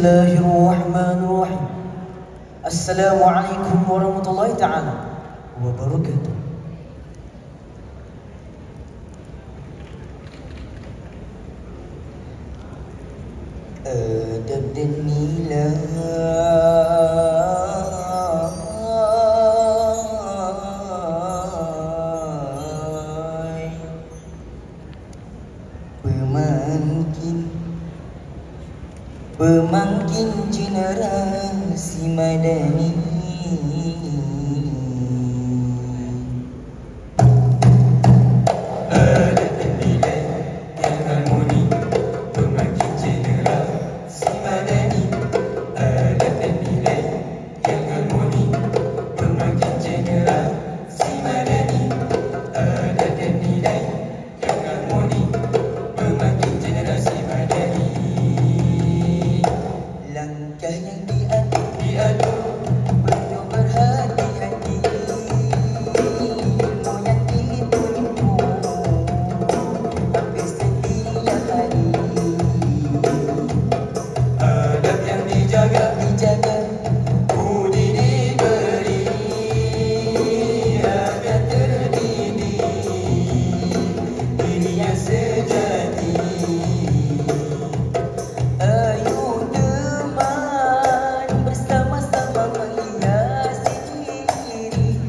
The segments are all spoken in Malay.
Bismillahirrahmanirrahim. Assalamualaikum warahmatullahi ta'ala wabarakatuh. Adab dan nilai pemangkin generasi madani. Adab dan nilai yang harmoni, pemangkin generasi madani. Adab dan nilai yang harmoni, pemangkin generasi madani. Adab dan nilai yang harmoni, pemangkin generasi madani. Langkah yang diatur penuh berhati-hati, ilmu yang dituntut hampir setiap hari. Adab yang dijaga, budi diberi agar terdidik diri yang sejati. Ayo teman bersama-sama menghiasi diri,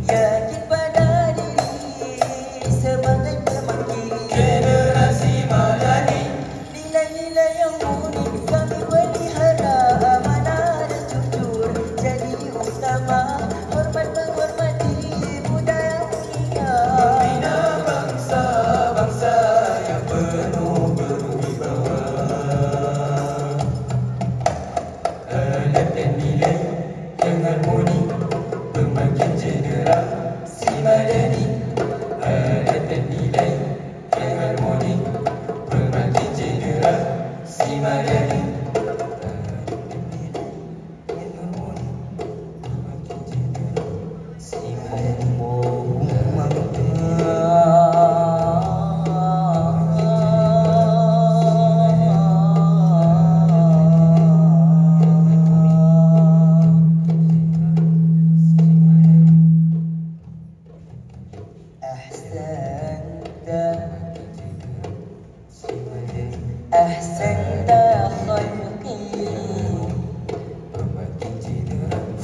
yakin pada diri sebagai pemangkin generasi madani. Nilai-nilai yang murni kami pelihara, amanah dan jujur jadi utama. Hormat menghormati budaya mulia, membina bangsa-bangsa yang penuh berwibawa. Adab dan nilai yang harmoni, pemangkin generasi madani. Adab dan nilai yang harmoni, pemangkin generasi madani. أحسنت خلقي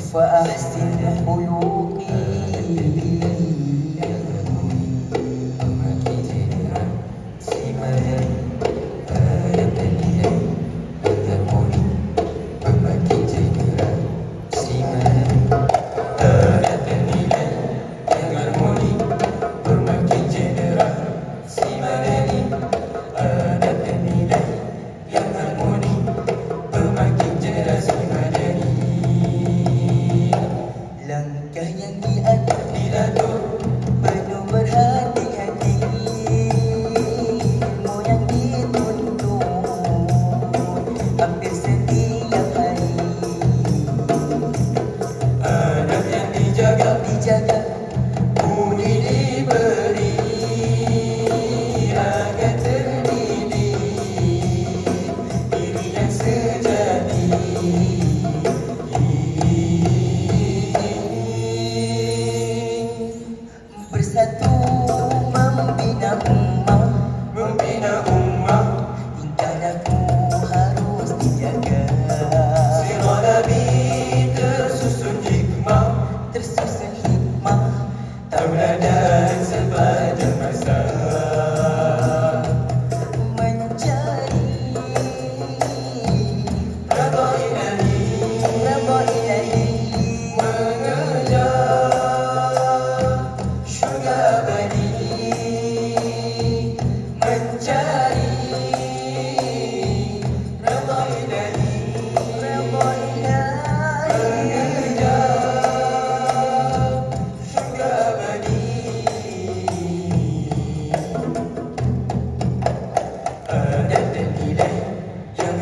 فأحسن خلقي. Langkah yang diatur penuh berhati-hati, ilmu yang dituntut hampir setiap hari. Adab yang dijaga, budi diberi agar terdidik diri yang sejati. Bersatu membina ummah, tingkah laku harus dijaga. Sirah Nabi tersusun hikmah, tauladan sepanjang masa. Mencari redha ilahi,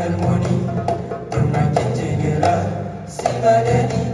harmoni, pemangkin generasi madani.